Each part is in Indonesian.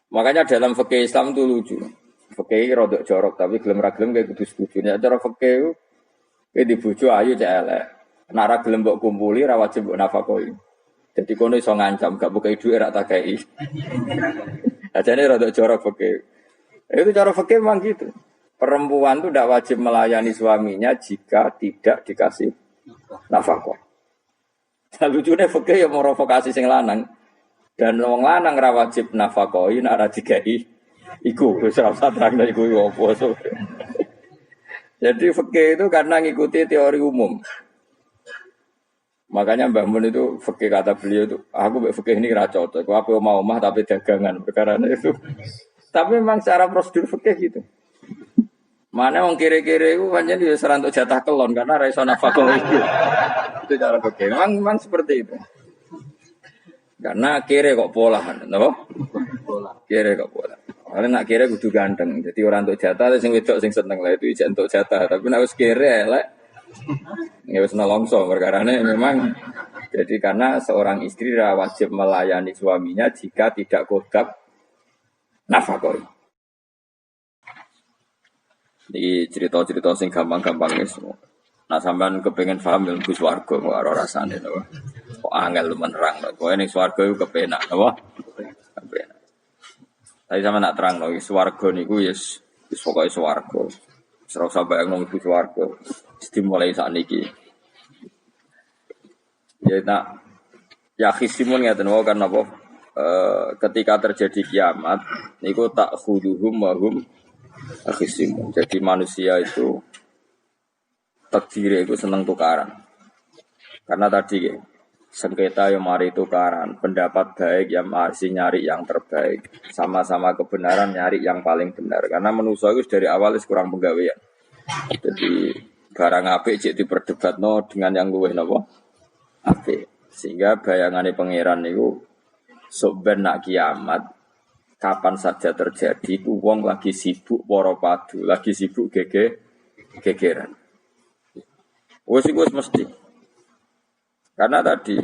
Makanya dalam fikih Islam itu lucu. Fikih rodok jorok tapi gelem ra gelem kayak kudu setuju. Nek cara fikih kayak dibojo ayu cek elek. Nek ra gelem mbok kumpuli ra wajib mbok nafakoi. Jadi kono iso ngancam gak buka duit ra tak kei. Ajane rodok jorok fikih. Itu cara fikih memang gitu. Perempuan itu tidak wajib melayani suaminya jika tidak dikasih nafkah. Nah, lucunya fikih yang merovokasi sing lanang dan wong lanang ra wajib nafkahi nek ra digawe iku wis ora usah terangno iku opo. Jadi fikih itu karena ngikuti teori umum. Makanya Mbah Mun itu fikih kata beliau itu aku mbek fikih ini ra cocok. Aku apa mau omah tapi dagangan perkara itu. Tapi memang secara prosedur fikih gitu. Mana wong kiri-kiri itu pancen yo serantuk jatah kelon karena ra iso nafkah itu. Itu cara fikih. Memang seperti itu. Karena kiri kok pola, napa? Kiri kok pola. Karena nak kiri kudu ganteng. Jadi orang untuk jatah sing wedok sing seneng lah itu ijek untuk jatah. Tapi nek wis kiri elek ya wis nolongso perkarane memang jadi karena seorang istri wajib melayani suaminya jika tidak kodap nafkah. Iki cerita-cerita sing gampang-gampang wis. Nah sampean kepengin paham ilmu swarga kok ora rasane to. Kok angel menerang to. Kowe ning swarga iku kepenak napa? Kepenak. Tapi sampean nak terangno swarga niku wis pokoke swarga. Ora usah bayangno iku swarga. Mesti mulai sakniki. Ya nak ya khisimun ngaten wae kan apa? Ketika terjadi kiamat niku tak khuduhum wa hum khisimun. Jadi manusia itu takdir itu senang tukaran. Karena tadi sengketa yang mari tukaran, pendapat baik yang masih nyari yang terbaik, sama-sama kebenaran nyari yang paling benar. Karena manusia itu dari awal kurang penggawean. Jadi barang apik cek diperdebatno dengan yang luwih napa? Apik. Sehingga bayangane pangeran niku sok ben nak kiamat kapan saja terjadi ku wong lagi sibuk para padu, lagi sibuk gegeran. Wes iku mesti. Karena tadi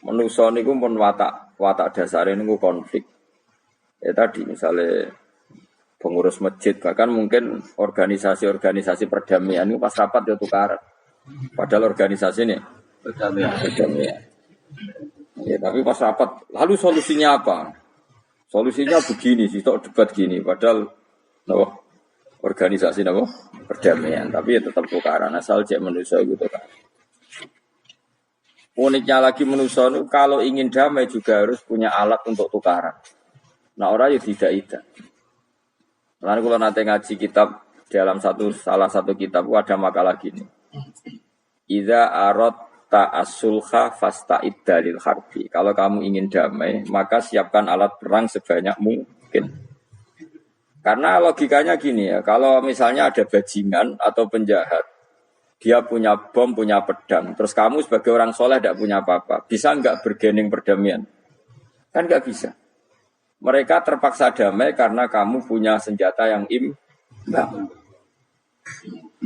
manusa niku pun watak dasare niku konflik. Ya tadi misalnya pengurus masjid bahkan mungkin organisasi-organisasi perdamaian itu pas rapat ya tukaran. Padahal organisasi ini perdamaian. Ya, tapi pas rapat lalu solusinya apa? Solusinya begini sih, tok debat gini. Padahal organisasi perdamaian, tapi ya tetap tukaran asal cek manusia gitu kan. Uniknya lagi manusia itu kalau ingin damai juga harus punya alat untuk tukaran. Nah orang ya tidak. Lalu kalau nanti ngaji kitab dalam salah satu kitab ada makalah gini. Idza aradta as-sulha fasta'id dalil harbi. Kalau kamu ingin damai, maka siapkan alat perang sebanyak mungkin. Karena logikanya gini ya, kalau misalnya ada bajingan atau penjahat, dia punya bom, punya pedang, terus kamu sebagai orang soleh tidak punya apa-apa, bisa nggak bergening perdamaian? Kan nggak bisa. Mereka terpaksa damai karena kamu punya senjata yang imbang.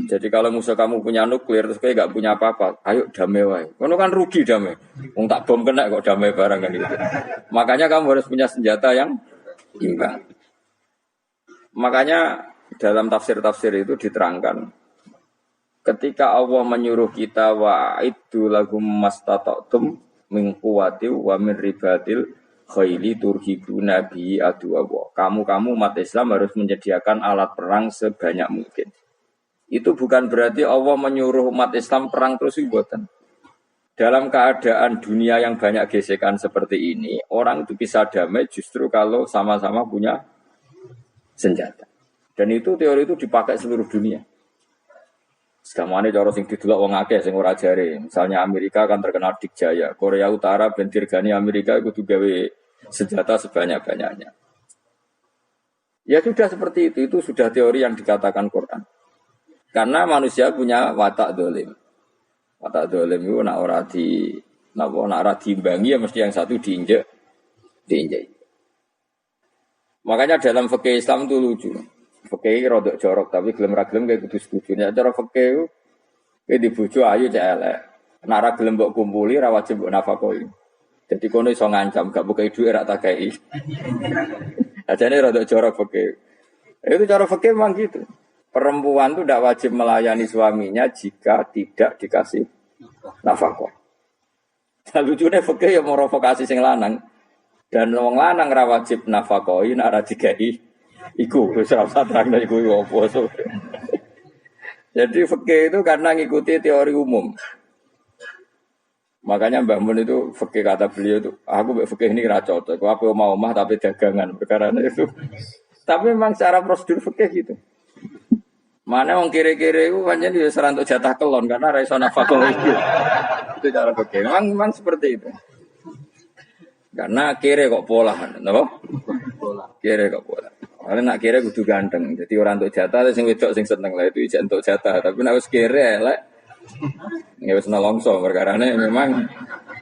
Jadi kalau musuh kamu punya nuklir, terus kayak nggak punya apa-apa, ayo damai wae. Kamu kan rugi damai. Wong tak bom kena kok damai barang kan gitu. Makanya kamu harus punya senjata yang imbang. Makanya dalam tafsir-tafsir itu diterangkan ketika Allah menyuruh kita wa'iddu lahum mastata'tum min quwwati wa min ribatil khaili turhibuna bi aduwa. Kamu umat Islam harus menyediakan alat perang sebanyak mungkin. Itu bukan berarti Allah menyuruh umat Islam perang terus mboten. Dalam keadaan dunia yang banyak gesekan seperti ini, orang itu bisa damai justru kalau sama-sama punya senjata. Dan itu teori itu dipakai seluruh dunia. Segamane cara sing didelok wong akeh sing ora jare. Misalnya Amerika kan terkenal dikjaya, Korea Utara ben dirgani Amerika kudu gawe senjata sebanyak-banyaknya. Ya sudah seperti itu sudah teori yang dikatakan Quran. Karena manusia punya watak dolim. Watak dolim itu nak ora diimbangi ya mesti yang satu diinjek. Makanya dalam fikih Islam itu lucu. Fikih rodok jorok tapi gelem ra gelem kayak kudu setuju. Nek cara fikih kayak dibojo ayu cek elek. Nek ra gelem mbok kumpuli ra wajib mbok nafkahi. Jadi kono iso ngancam gak buka duit ra tak kei. Ajane rada jorok fikih. Itu cara fikih memang gitu. Perempuan itu tidak wajib melayani suaminya jika tidak dikasih nafkah. Nah, lucunya fikih yang merovokasi sing lanang dan wong lanang ra wajib nafkahi nek ora digahi iku wis ora usah terangno iku opo. Jadi fikih itu karena ngikuti teori umum. Makanya Mbah Mun itu fikih kata beliau itu, aku mbek fikih ini ra cocok. Aku mau omah tapi dagangan perkara itu. Tapi memang secara prosedur fikih gitu. Mana wong kiri-kiri itu pancen yo serantuk jatah kelon karena ra iso nafkah itu. Itu cara fikih. Memang seperti itu. Karena kiri kok pola, napa? Kiri kok pola. Kalau nak kiri kudu ganteng. Jadi orang untuk jatah sing wedok sing seneng lah itu ijek untuk jatah. Tapi nak wis kiri elek nggak bisa nolongso perkarane memang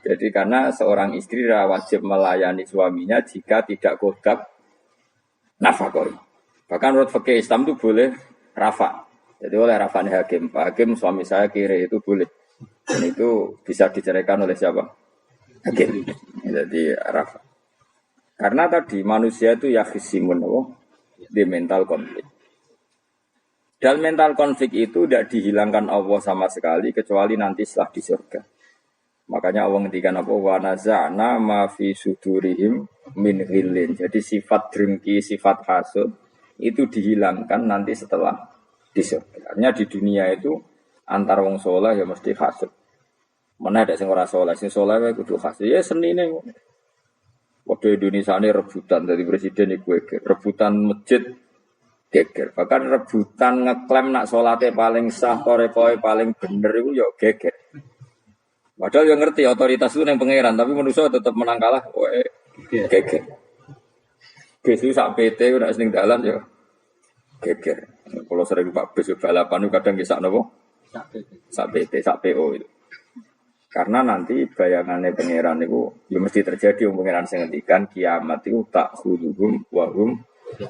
jadi karena seorang istri wajib melayani suaminya jika tidak kodab nafkah. Bahkan menurut fikih Islam itu boleh rafa. Jadi oleh rafa nih hakim. Pak hakim suami saya kiri itu boleh. Dan itu bisa diceraikan oleh siapa? Hakim. Jadi rafa. Karena tadi manusia itu ya khisimun di mental konflik. Dan mental konflik itu tidak dihilangkan Allah sama sekali kecuali nanti setelah di surga. Makanya Allah ngendikan apa wa naza'na ma fi sudurihim min ghillin. Jadi sifat dengki, sifat hasud itu dihilangkan nanti setelah di surga. Artinya di dunia itu antar wong saleh ya mesti hasud. Mana ada sing ora saleh, sing saleh wae kudu hasud. Ya senine. Waktu Indonesia ini rebutan dari presiden iku rebutan masjid geger. Bahkan rebutan ngeklaim nak sholatnya paling sah, korekoe paling bener itu ya geger. Padahal yang ngerti otoritas itu yang pangeran, tapi manusia tetap menang kalah, geger. Bisu sak PT udah sering dalan ya geger. Kalau sering Pak Bis balapan itu kadang kisah nopo sak PT, sak PO itu. Karena nanti bayangannya pangeran itu ya mesti terjadi pangeran sing ngendikan kiamat itu tak khuduhum wahum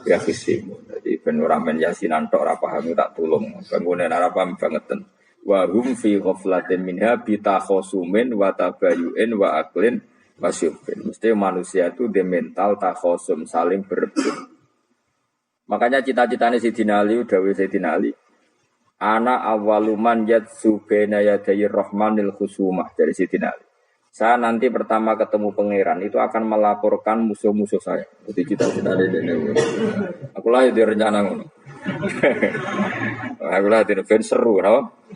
ya khisim. Jadi ben ora men yasinan tok ora paham tak tulung. Bangunan ora paham bangeten. Wa hum fi ghaflatin minha bi takhosumin wa tabayu'in wa aqlin wasyufin. Mesti manusia itu de mental takhosum saling berebut. Makanya cita-citane Sidina Ali dawuh Sidina Ali. Ana awaluman yatsu baina yaday rahmanil khusumah dari Sidina Ali. Saya nanti pertama ketemu pangeran itu akan melaporkan musuh-musuh saya. Jadi cita-cita ini. Aku lah di rencana ngono. Aku lah di ben seru, no?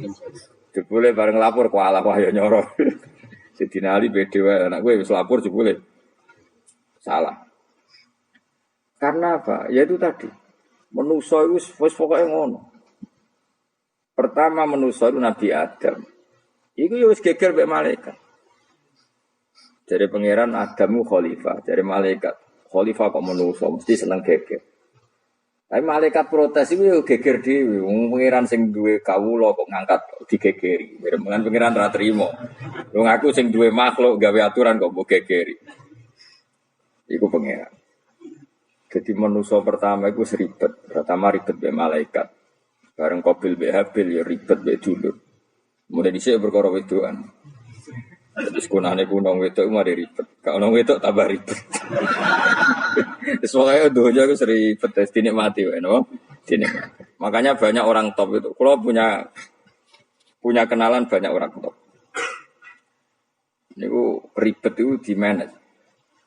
Jebule bareng lapor ku ala wah ya nyoro. Sidina Ali bede wae anak gue wis lapor jebule. Salah. Karena apa? Ya itu tadi. Manusa itu wis pokoke ngono. Pertama manusa itu Nabi Adam. Iku ya wis geger mek malaikat. Dari pangeran Adamu khalifah, dari malaikat khalifah kok manusa mesti seneng geger. Tapi malaikat protes itu ya geger dhewe, wong pangeran sing duwe kawula kok ngangkat digegeri. Dengan pangeran ra trimo. Wong aku sing duwe makhluk gawe aturan kok mbok gegeri. Iku pangeran. Jadi manusa pertama iku seribet, pertama ribet mbek malaikat. Bareng Qabil mbek Habil ya ribet mbek dulur. Mulai dhisik perkara wedokan. Terus kunane kunong wedok mari ribet. Kalau nong wedok tambah ribet. Soalnya doanya aku sering ribet, dinikmati, no? Dinikmati. Makanya banyak orang top itu. Kalau punya kenalan banyak orang top. Ini ribet itu di manage.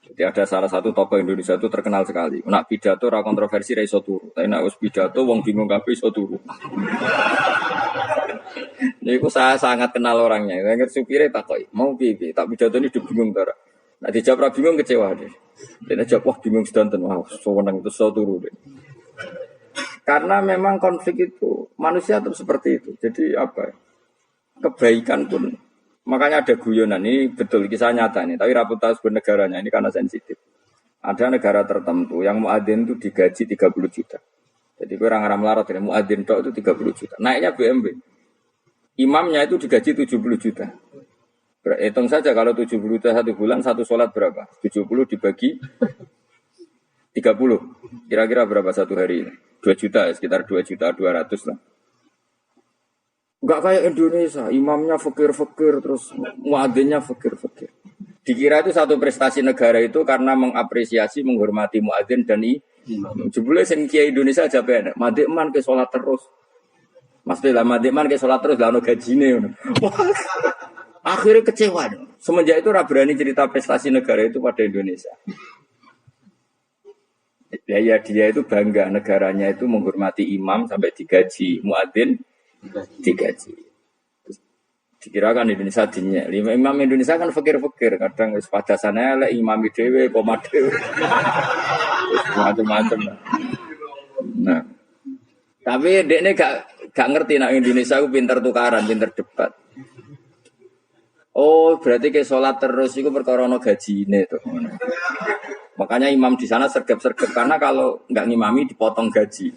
Jadi ada salah satu tokoh Indonesia itu terkenal sekali. Nak pidato ra kontroversi ra iso turu. Tapi nak wis pidato wong bingung kabeh iso turu. Niku saya sangat kenal orangnya. Saya supire takoki, "Mau piye?" Tak pidato ini bingung ta. Nak dijawab ra bingung kecewa deh. Dene jawab wah bingung sedanten. Wah, seneng terus iso turu deh. Karena memang konflik itu manusia tuh seperti itu. Jadi apa? Kebaikan pun makanya ada guyonan ini betul kisah nyata ini, tapi reputasi negaranya ini karena sensitif. Ada negara tertentu yang muadzin itu digaji 30 juta. Jadi orang Arab melarat ini muadzin tok itu 30 juta. Naiknya BMW. Imamnya itu digaji 70 juta. Hitung saja kalau 70 juta satu bulan satu sholat berapa? 70 dibagi 30. Kira-kira berapa satu hari? 2 juta, sekitar 2 juta 200 lah. Enggak kayak Indonesia, imamnya fakir-fakir terus muadzinnya fakir-fakir. Dikira itu satu prestasi negara itu karena mengapresiasi, menghormati muadzin dan Jebule sing kiai Indonesia aja penak. Madikman ke sholat terus. Mesti lah madikman ke sholat terus lah ono gajine ngono. Akhirnya kecewa. Semenjak itu berani cerita prestasi negara itu pada Indonesia. Ya dia itu bangga negaranya itu menghormati imam sampai digaji, muadzin digaji. Dikirakan Indonesia dinya. Imam Indonesia kan fakir-fakir, kadang pada sana lah imam dhewe, koma dhewe. Macam-macam. Nah. Tapi dekne gak ngerti nak Indonesia ku pinter tukaran, pinter debat. Oh, berarti ke sholat terus itu perkara ono gajine tuh. Makanya imam di sana sergap-sergap karena kalau nggak ngimami dipotong gaji.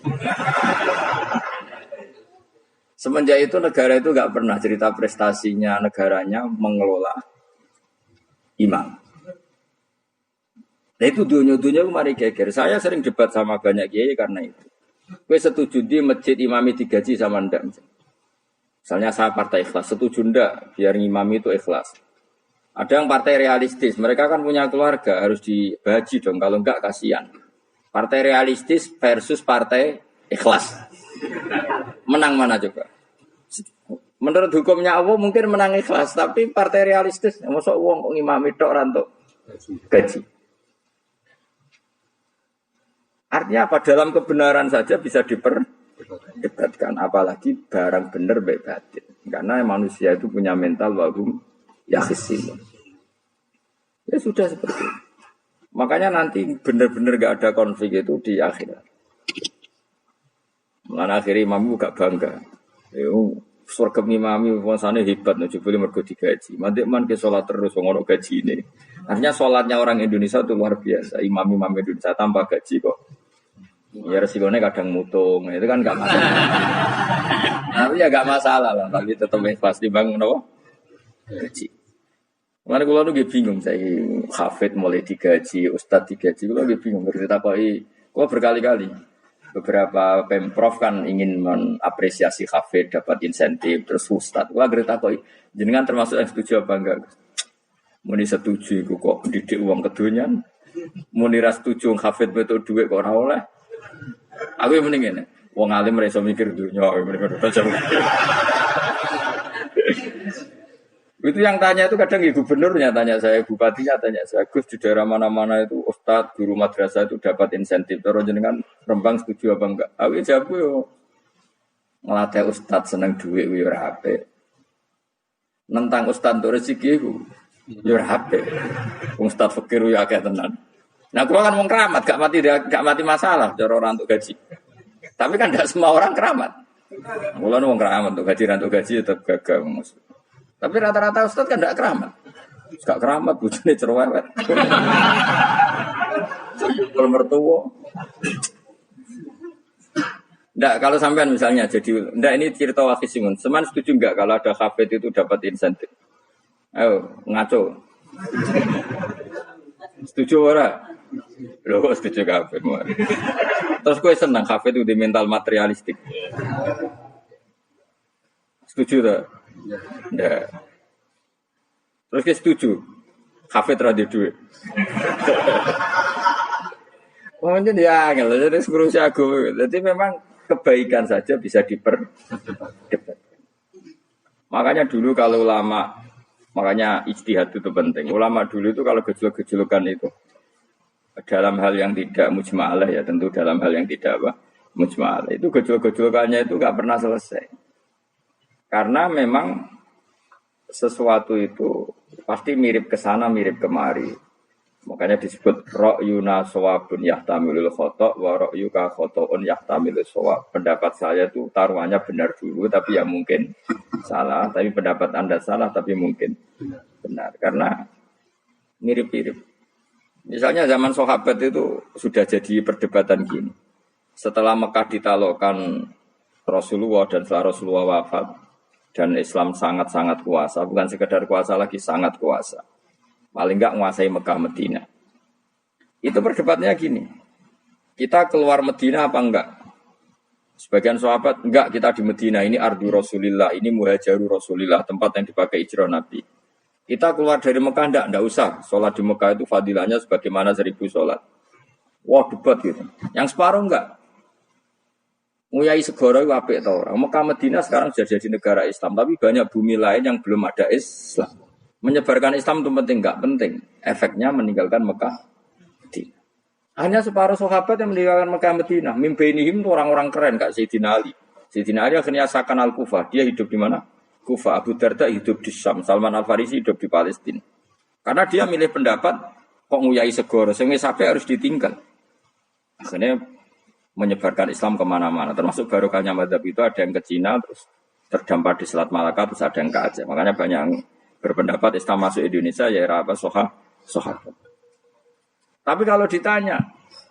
Semenjak itu negara itu nggak pernah cerita prestasinya negaranya mengelola imam. Nah itu dunia-dunia kemarin geger. Saya sering debat sama banyak kiai karena itu. Gue setuju di masjid imami digaji sama ndak. Misalnya saya partai ikhlas, setuju ndak biar ngimami itu ikhlas. Ada yang partai realistis, mereka kan punya keluarga, harus dibaji dong, kalau enggak kasihan. Partai realistis versus partai ikhlas. Menang mana coba? Menurut hukumnya Allah mungkin menang ikhlas, tapi partai realistis, masuk uang kok ngimami tok rantuk gaji. Artinya apa? Dalam kebenaran saja bisa diperdebatkan, apalagi barang benar baik batin. Karena manusia itu punya mental wahum yakhisimun. Ya sudah seperti itu. Makanya nanti benar-benar gak ada konflik itu di akhirat. Mana akhirnya imam gak bangga. Surga imami puasanya hebat, jebule mergo digaji. Mandekman ke sholat terus ngono gaji ini. Artinya sholatnya orang Indonesia itu luar biasa. Imam-imam Indonesia tambah gaji kok. Ya resikonya kadang mutung, itu kan gak masalah. Tapi ya gak masalah lah, tapi tetap ikhlas dibangun apa? Gaji. Mana kalau nu bingung saya hafid mulai digaji, ustad digaji, kalau bingung bercerita koi, kalau berkali-kali beberapa pemprov kan ingin mengapresiasi hafid dapat insentif terus ustad, kalau bercerita koi, jenengan termasuk yang setuju apa enggak? Muni setuju, kok didik uang kedunian, muni ras setuju hafid betul duit kok ora oleh. Aku yang mendingin, wong alim mereka mikir dunia, itu yang tanya itu kadang gubernurnya tanya saya, bupatinya tanya saya, Gus di daerah mana-mana itu ustadz, guru madrasah itu dapat insentif. Terus jenengan Rembang setuju apa enggak? Aku jawab yo, ngelatih ustadz seneng duit yo rapi. Nentang ustadz tuh rezeki yo rapi. Ustadz fakir yo akeh tenan. Nah, kalau kan mau keramat, gak mati masalah, cara orang untuk gaji. Tapi kan tidak semua orang keramat. Kalau mau keramat untuk gaji tetap gagal. Tapi rata-rata ustaz kan tidak keramat. Gak keramat, bujune cerewet. Kalau mertua. Nggak, kalau sampean misalnya jadi, nggak ini cerita wakil simun. Seman setuju nggak kalau ada hafid itu dapat insentif? Ayo, ngaco. Setuju ora? Loh, setuju hafid. Terus gue senang hafid itu di mental materialistik. Setuju tak? Nggak. Terus gue setuju. Hafid radhi duit. Mungkin ya, jadi sekurang aku. Jadi memang kebaikan saja bisa diperdebatkan. Makanya dulu kalau ulama, makanya ijtihad itu penting. Ulama dulu itu kalau gejolak-gejolakan itu dalam hal yang tidak mujma'alah ya, tentu dalam hal yang tidak mujma'alah. Itu gejolak-gejolakannya itu nggak pernah selesai. Karena memang sesuatu itu pasti mirip ke sana, mirip kemari. Makanya disebut ra'yuna shawabun yahtamilul khata' wa ra'yuka khata'un yahtamilul shawab. Pendapat saya itu taruhannya benar dulu tapi ya mungkin salah, tapi pendapat Anda salah tapi mungkin benar karena mirip-mirip. Misalnya zaman sahabat itu sudah jadi perdebatan gini. Setelah Mekah ditalokkan Rasulullah dan setelah Rasulullah wafat dan Islam sangat-sangat kuasa, bukan sekedar kuasa lagi, sangat kuasa. Paling enggak menguasai Mekah Medina. Itu perdebatannya gini. Kita keluar Medina apa enggak? Sebagian sahabat, enggak, kita di Medina, ini ardu Rasulillah, ini muhajaru Rasulillah, tempat yang dipakai hijrah Nabi. Kita keluar dari Mekah enggak usah. Sholat di Mekah itu fadilahnya sebagaimana 1000 sholat. Wah debat gitu. Yang separuh enggak. Nguyai segoro itu apik tau orang. Mekah Madinah sekarang sudah jadi negara Islam, tapi banyak bumi lain yang belum ada Islam. Menyebarkan Islam itu penting enggak penting. Efeknya meninggalkan Mekah Madinah. Hanya separuh sahabat yang meninggalkan Mekah Madinah. Mimbainihim itu orang-orang keren Kak Sayyidina Ali. Sayyidina Ali akhirnya asalkan Al-Kufah. Dia hidup di mana? Kufah. Abu Darda hidup di Syam. Salman Al-Farisi hidup di Palestina. Karena dia milih pendapat kok nguyai segoro, sehingga sampai harus ditinggal. Akhirnya menyebarkan Islam kemana-mana. Termasuk barokahnya mazhab itu ada yang ke Cina, terus terdampar di Selat Malaka, terus ada yang ke Aceh. Makanya banyak yang berpendapat Islam masuk Indonesia ya era apa sahabat. Tapi kalau ditanya,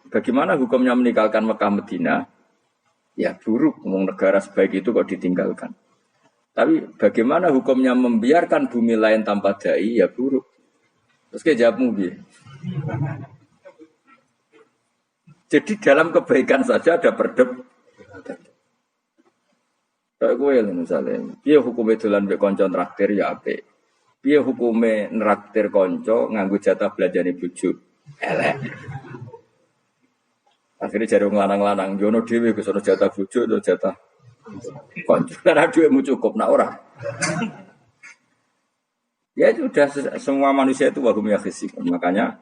bagaimana hukumnya meninggalkan Mekah Madinah? Ya buruk, ngomong negara sebaik itu kok ditinggalkan. Tapi bagaimana hukumnya membiarkan bumi lain tanpa dai? Ya buruk. Terus kayak jawabmu biar. Jadi dalam kebaikan saja ada perdebatan. Kayak gue misalnya, dia hukumnya dolan mbek kanca traktir ya apik. Dia hukumnya nraktir kanca nganggo jatah belanjane bojo. Elek. Akhirnya jare nglanang-lanang, jono dhewe Gus ora jatah bojo atau jatah kanca. Karena duitmu cukup nak ora. Ya sudah semua manusia itu wahum yakhisikum. Makanya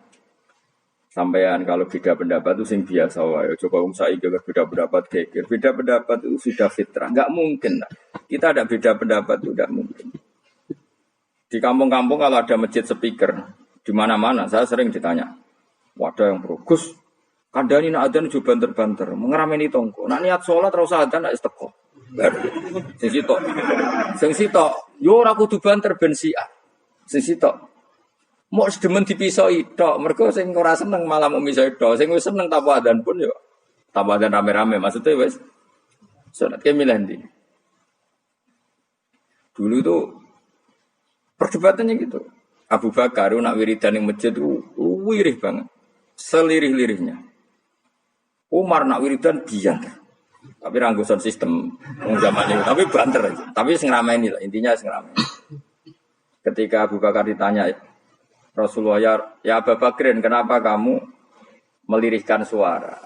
sampean kalau beda pendapat itu sing biasa wae. Coba saiki kalau beda pendapat geger. Beda pendapat itu sudah fitrah. Enggak mungkin. Kita ada beda pendapat itu enggak mungkin. Di kampung-kampung kalau ada masjid speaker di mana-mana saya sering ditanya. Wadah yang bagus. Kandhani nak adzan jo banter-banter, mengerameni tonggo. Nak niat salat ora usah adzan nak teko. Sing sitok. Sing sitok yo ora kudu banter ben siak. Sing sitok mau sedemen dipisoi tok, mergo sing ora seneng malah mau misoi tok, sing wis seneng tanpa adzan pun yo tanpa adzan rame-rame maksudnya wis salat ke milih ndi. Dulu itu perdebatannya gitu. Abu Bakar nak wiridan ning masjid itu wirih banget. Selirih-lirihnya. Umar nak wiridan biar. Tapi ranggusan sistem zaman itu, tapi banter aja. Tapi sing rameni lah, intinya sing rameni. Ketika Abu Bakar ditanya Rasulullah, ya Abu Bakrin, kenapa kamu melirihkan suara?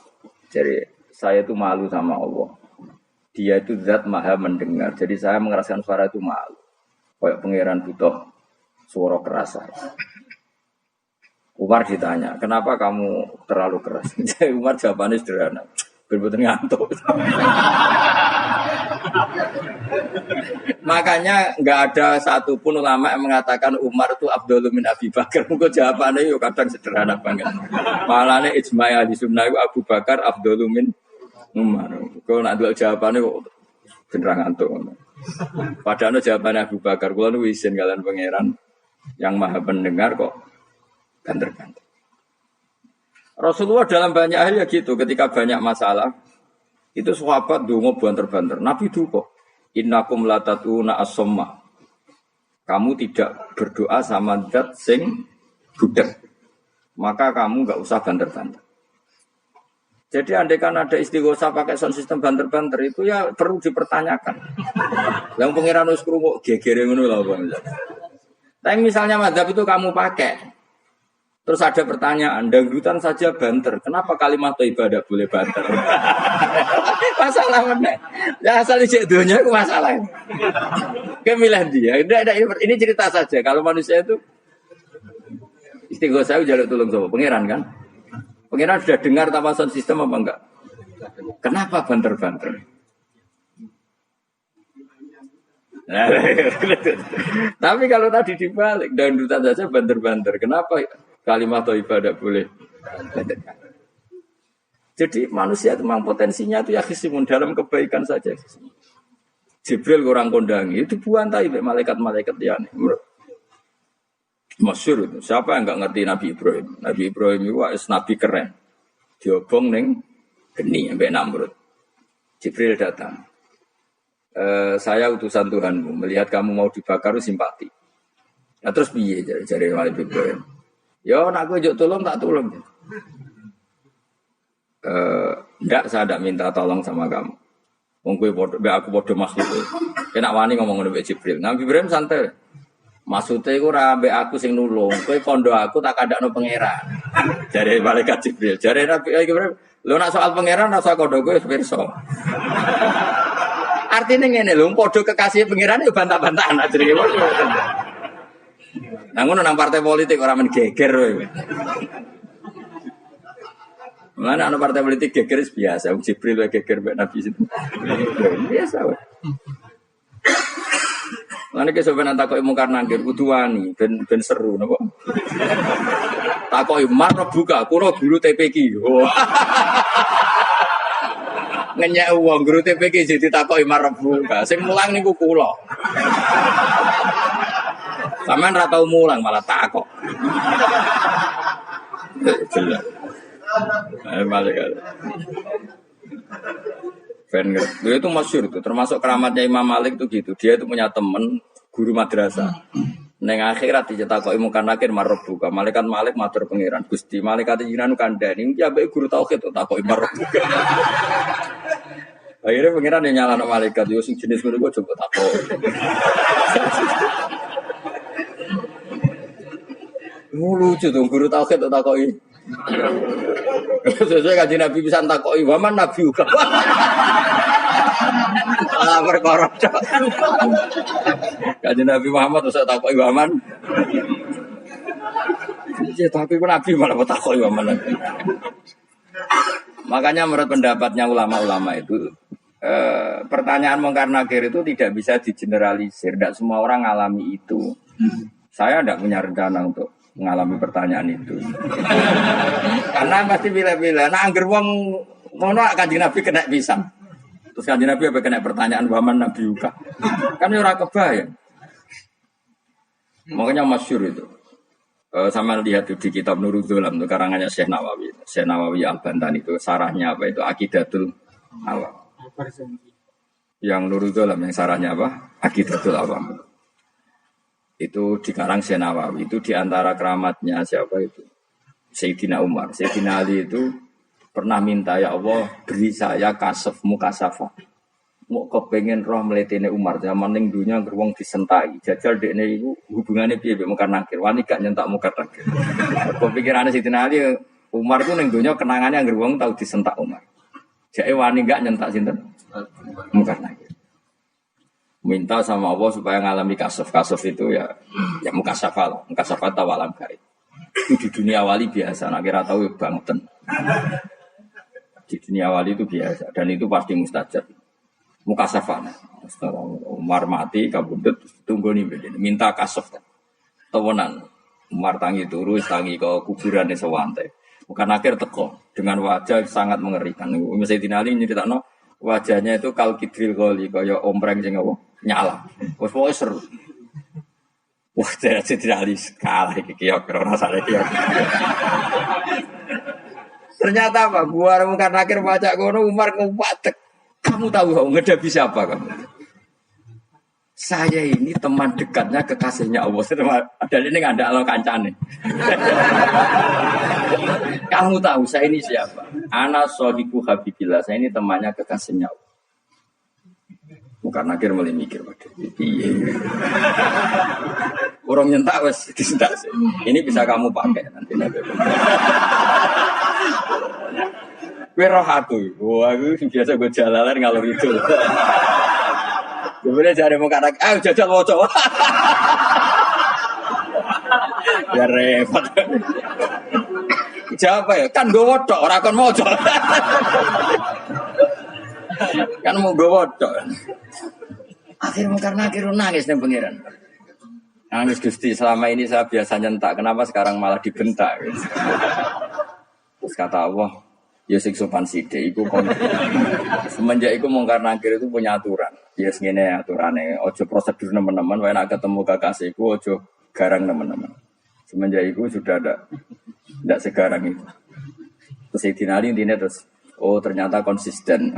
Jadi saya itu malu sama Allah. Dia itu zat maha mendengar. Jadi saya mengeraskan suara itu malu. Kayak pangeran butuh suara keras saya. Umar ditanya, kenapa kamu terlalu keras? Jadi Umar jawabannya sederhana. Betul-betul ngantuk. Makanya nggak ada satupun ulama yang mengatakan Umar itu Abdul min Abi Bakar. Mungkin jawabannya yuk kadang sederhana banget. Malahnya ijma' ahli sunnah itu Abu Bakar Abdul min Umar. Kalau nak dua jawabannya kok beneran ngantuk. Padahal jawabannya Abu Bakar. Kalau nu izin kalian pangeran yang maha pendengar kok banter-banter. Rasulullah dalam banyak hal ya gitu. Ketika banyak masalah itu sahabat dongo banter-banter. Nabi duka. Innakum latatuna as-somma. Kamu tidak berdoa sama zat sing budak. Maka kamu enggak usah banter-banter. Jadi andaikan ada istighosah pakai sound system banter-banter itu ya perlu dipertanyakan. Yang pengiran wis krungu gegere ngono lho Bang. Tapi misalnya mazhab itu kamu pakai. Terus ada pertanyaan, dangdutan saja banter. Kenapa kalimat thayyibah tidak boleh banter? Masalah mana? Ya asal cek dunia itu masalah. Kemilah dia. Ini cerita saja. Kalau manusia itu istighosah jaluk tolong sama pangeran kan? Pangeran sudah dengar tanpa sound system apa enggak? Kenapa banter-banter? Nah, tapi kalau tadi dibalik dangdutan saja banter-banter. Kenapa kalimat thayyibah tidak boleh? Jadi manusia itu memang potensinya itu ya khisimun dalam kebaikan saja. Jibril kurang kondangi itu buantai malaikat-malaikat yang masyhur itu. Siapa yang enggak ngerti Nabi Ibrahim? Nabi Ibrahim itu nabi keren. Diobong ning geni sampai Namrud. Jibril datang. Saya utusan Tuhanmu, melihat kamu mau dibakar simpati. Nah terus piye jare Nabi Ibrahim? Ya nak gue juk tolong tak tolong. Enggak, saya tidak minta tolong sama kamu. Wong kowe padha aku padha makhluk. Kena wani ngomong ngene Jibril. Nabi Ibrahim santai. Maksude iku ora mbek aku sing nulung. Kowe kondo aku tak kandakno pangeran. Jare malaikat Jibril, jare Nabi Ibrahim, lho nak soal pangeran rasa kodho kowe pirsa. Artinya ngene lho, padha kekasih pangeran yo bantah-bantahan ajrine. Nah ngono nang partai politik ora men geger kowe. Mulane ana partai politik geger biasa, Jibril wae geger mek Nabi itu. Biasa wae. Mulane ki sampeyan takoki mungkar nangkir kudu wani ben seru napa. Takoki marbuka kulo guru TPQ. Oh. Ngenyek wong guru TPQ jadi takoki marbuka. Sing mulang niku kula. Sampeyan ra tau mulang malah takok. Jelas. Malaikat. Dia itu masyhur itu, termasuk keramatnya Imam Malik itu gitu. Dia itu punya teman guru madrasah. Neng akhirat dicetakoki mungkar nakir marbuka. Malaikat Malik matur pangeran Gusti, malaikat jinan kandhani iki ambek guru tauhid takoki marbuka. Akhirnya pangeran yang nyalano malaikat yo sing jenis ngono kok coba takok. Lucu tuh guru tauhid takoki. Sesuai kaji Nabi bisa takoki waman Nabi juga. Perkara. Kaji Nabi Muhammad terus takoki waman. Ya tapi pun Nabi malah takoki waman. Makanya menurut pendapatnya ulama-ulama itu pertanyaan mungkar nakir itu tidak bisa digeneralisir. Tidak semua orang alami itu. Saya tidak punya rencana untuk mengalami pertanyaan itu. Karena pasti bila-bila. Nah, angger wong ngono Kanjeng Nabi kena pisang. Terus Kanjeng Nabi apa kena pertanyaan waman Nabi juga. Kan ora kebayang. Makanya masyhur itu. Sama lihat di kitab Nurul Dzolam itu karangannya Syekh Nawawi. Syekh Nawawi Al-Bantani itu sarahnya apa itu Aqidatul Awam. Yang Nurul Dzolam yang sarahnya apa? Aqidatul Awam. Itu dikarang Syekh Nawawi itu diantara keramatnya siapa itu Sayyidina Umar. Sayyidina Ali itu pernah minta ya Allah beri saya kasaf mukasafah. Mau kepengen roh meletene Umar zaman ning dunya gerwong disentai. Jajal dekne iku hubungane piye mbek mungkar nakir. Wani gak nyentak mungkar nakir. Kepikirane Sayyidina Ali Umar itu ning dunya kenangannya gerwong tau disentak Umar. Jake wani gak nyentak sinten? Mungkar nakir. Minta sama Allah supaya ngalami kasaf. Kasaf itu ya mukasafah lah. Mukasafah tawalam gaib. Itu di dunia wali biasa. Nak kira tahu banget. Di dunia wali itu biasa. Dan itu pasti mustajab. Mukasafah. Umar mati, kabudut, tunggu nih. Minta kasaf. Tawanan. Umar tangi turun, tangi ke kuburan di sewantai. Bukan akhir teko. Dengan wajah sangat mengerikan. Sayyidina Ali nyeritakno wajahnya itu kal kidril goli. Kaya ompreng sing apa? Nyala. Wes pokoke seru. Wah, Sayyidina Ali kalah iki kiok ora salah kiok. Ternyata apa? Gua mungkar nakir baca kono Umar ngupatek. Kamu tahu ngedapi siapa kamu? Saya ini teman dekatnya kekasihnya Allah. Dan ini nggak ada alam kancane. Kamu tahu saya ini siapa? Ana sodiku habibillah. Saya ini temannya kekasihnya Allah. Mungkar nakir mulai mikir waduh. Orang nyentak wes disentak sih. Ini bisa kamu pakai nanti. Kowe roh aku. Wah, aku biasa gue jalalan ngalor itu. Kemudian jare mungkar nakir, ayo jajal waca. Ya repot. Siapa ya? Kan gue wodok, ora kon mojo. Kan mau gue wodok. Akhirnya karena nangis nih pangeran. Nangis Gusti, selama ini saya biasa nyentak, kenapa sekarang malah dibentak? Terus kata Allah, ya sing sopan sithik iku kon. Semenjak iku mungkar nakir itu punya aturan. Ya ngene aturane, ojo prosedur teman-teman, wae nek ketemu kekasihku ojo garang teman-teman. Semenjak itu sudah tidak segarang itu. Terus Sayyidina Ali intinya terus, oh ternyata konsisten.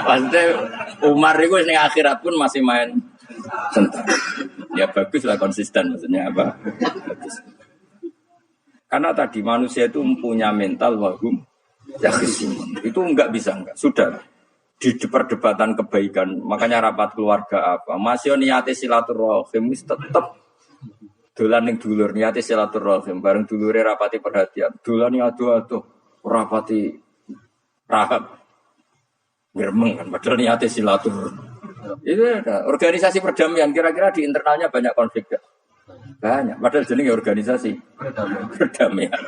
Maksudnya Umar itu di akhirat pun masih main sentak. Ya bagus lah konsisten maksudnya apa? Bagus. Karena tadi manusia itu punya mental wahum yakhisimun. Itu enggak bisa enggak. Sudah di perdebatan kebaikan. Makanya rapat keluarga apa? Masih niate silaturahim tetap Dolan ning dulur niate silaturahim, bareng dulure rapati perhatian. Dolan ado-ado, rapati rahab. Gremeng kan padahal niate silaturahim. Itu ada organisasi perdamaian, kira-kira di internalnya banyak konflik gak? Banyak, padahal jenenge organisasi perdamaian.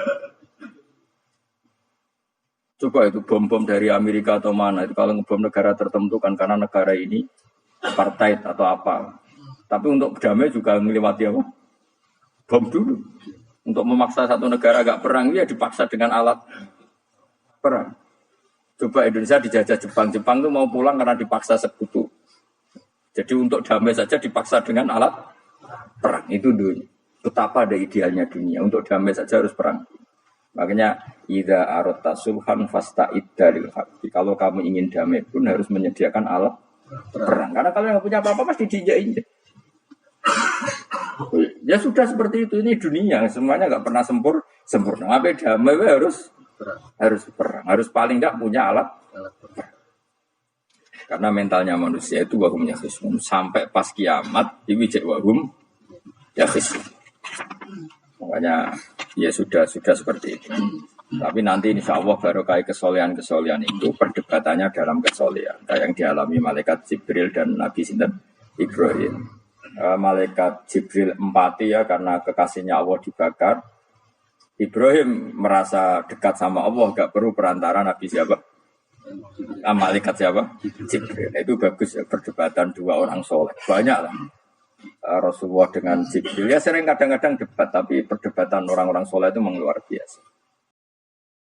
Coba itu bom-bom dari Amerika atau mana, itu kalau ngebom negara tertentu kan karena negara ini apartheid atau apa. Tapi untuk berdamai juga melewati apa? Bom dulu. Untuk memaksa satu negara agak perang, ya dipaksa dengan alat perang. Coba Indonesia dijajah Jepang. Jepang itu mau pulang karena dipaksa sekutu. Jadi untuk damai saja dipaksa dengan alat perang. Itu dunia. Betapa ada idealnya dunia. Untuk damai saja harus perang. Makanya, idza aradta sulhan fasta'id dalil haqqi. Kalau kamu ingin damai pun harus menyediakan alat perang. Karena kalau yang punya apa-apa pasti diinjak-injak. Ya sudah seperti itu, ini dunia semuanya nggak pernah sempurna. Apa damai harus perang, harus paling nggak punya alat perang. Karena mentalnya manusia itu wahum yakhisimun sampai pas kiamat diwijak wahum yakhisimun. Makanya ya sudah seperti itu. Tapi nanti insya Allah barokah kesolehan itu perdebatannya dalam kesolehan kayak yang dialami malaikat Jibril dan Nabi Sinten Ibrahim. Malaikat Jibril empati ya karena kekasihnya Allah dibakar. Ibrahim merasa dekat sama Allah, gak perlu perantara Nabi siapa? Malaikat siapa? Jibril. Itu bagus ya perdebatan dua orang soleh. Banyak lah. Rasulullah dengan Jibril ya sering kadang-kadang debat, tapi perdebatan orang-orang soleh itu memang luar biasa.